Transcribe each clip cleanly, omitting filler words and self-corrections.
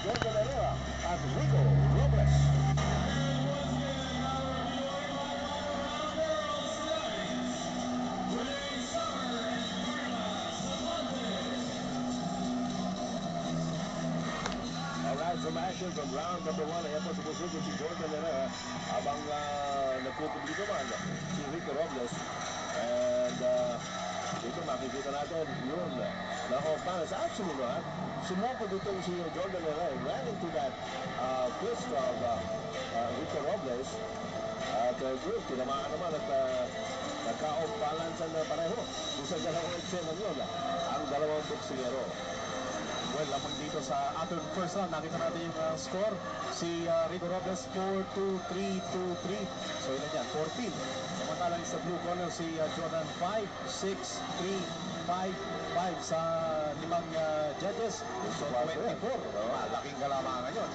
Jordan Herrera at Rico Robles. Alright, some action from round number 1. Ayan po sumusugod si Jordan Herrera habang nagkukumplito man si Rico Robles. And dito makikita natin yun na off balance. Actually, no, sumupod itong si Jordan Herrera. Ran into that fist of Rico Robles. At good, tinamaan naman at nagka-off balance na pareho. Kung sa dalawang eksena yun, ang dalawang boksingero. Well, lamang dito sa ating first round, nakita natin yung score. Si Rico Robles, 4-2, 3-2-3. So, ilan yan? 14. Samantalang sa blue corner, si Jordan, 5-6-3-5-5 sa limang judges. So, 24. Malaking kalamangan yun.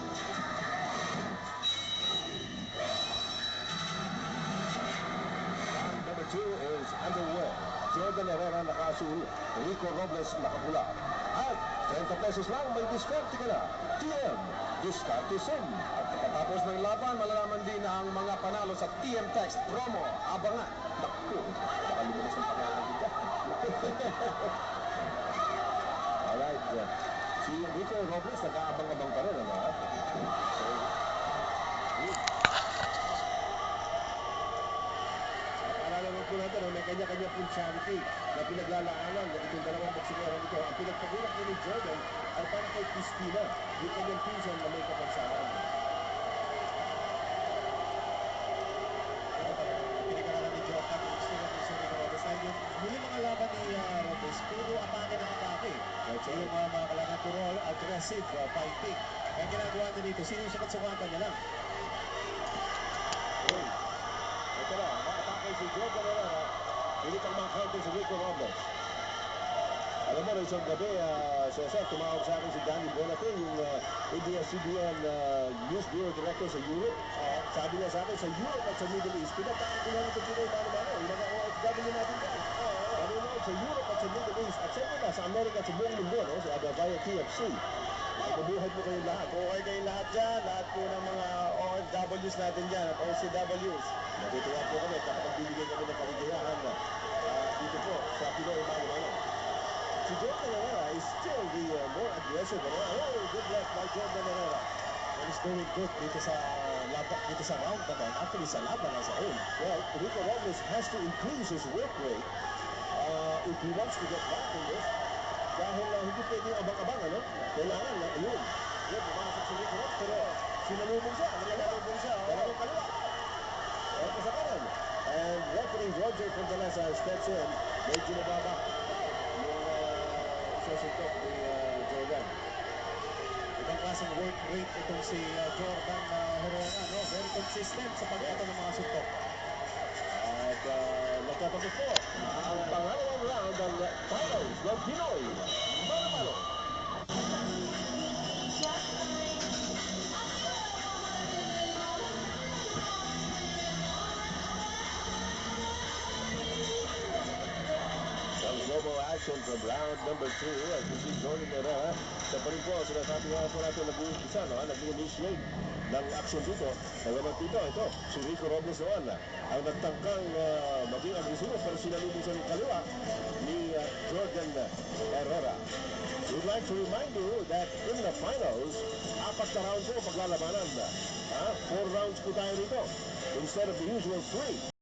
Round number 2 is underway. Jordan Herrera nakasul, Rico Robles nakapula. At 30 pesos lang, may diskarte ka na. TM, diskarte sim. At pagkatapos ng laban, malalaman din ang mga panalo sa TM Text promo. Abangan. Naku, baka luminas ang pangalan dito. Alright, si Rico Robles nag-aabang-abang pa rin, ano? Paalala naman po natin, may kanya-kanya pong charity na pinaglalaanan ng itong dalawang boksingero nito. Ang pinagpagulat ni Jordan ay para kay Christina, yung kanyang pinsan na may kapansanan. Pinag-aralan ni Jordan kung gusto na si Rico Robles. Dahil yung huli mga laban ni Robles, puro atake ng atake. Yung mga kalaban, puro aggressive fighting. Kaya ginagawa niya dito, sinusukat-sukatan niya lang. Ito na, na-atake si Jordan Herrera. Hindi pang makaunting si Rico Robles. Alam mo, isang gabi, Cesar, tumawag sa akin si Danny Bonate, yung ABS-CBN News Bureau Director sa Europe. Sabi niya sa akin, sa Europe at sa Middle East, pinagkakagulan ito Pinoy, mano-mano. Yung mga OFW natin dyan. Manonood sa Europe at sa Middle East. At siyempre ba, sa Amerika at sa buong mundo, no? Sa via TFC. Mabuhay po kayong lahat. Okay kayong lahat dyan. Lahat po ng mga OFWs natin dyan at OCWs. Natutuwa po kami kapag magbibigay kami ng kaligayahan dito po sa Pinoy, mano-mano. Si Jordan Herrera is still the more aggressive. Oh, good luck by Jordan Herrera. And he's doing good dito sa round naman. Actually, sa laban as a whole. Well, Rico Robles has to increase his work rate if he wants to get back in this. Dahil hindi pwedeng abang-abang, ano? Kailangan, ayun. Yun, pumasok si Rico Robles, pero sinalubong siya. Sinalubong siya. Dalawang kaliwa. Ito sa kanan. And referee Roger Condalesa steps in. Medyo mababa yung isasuntok ni Jordan. Ibang klaseng work rate itong si Jordan Herrera, no? Very consistent sa pagkato ng mga suntok. At nagtatapos po ang pangalawang round ng finals ng Pinoy. Mano-mano. Some slow-mo action from round number 2 as we see Jordan Herrera. Siya pa rin po, sinasabi nga po natin nag-uumpisa, no? Nag-initiate ng action dito. Kaya dito, ito, si Rico Robles naman ang nagtangkang maging agresibo pero sinalubong siya ng kaliwa ni Jordan Herrera. We'd like to remind you that in the finals, 4 na round po paglalabanan. 4 rounds po tayo rito instead of the usual 3.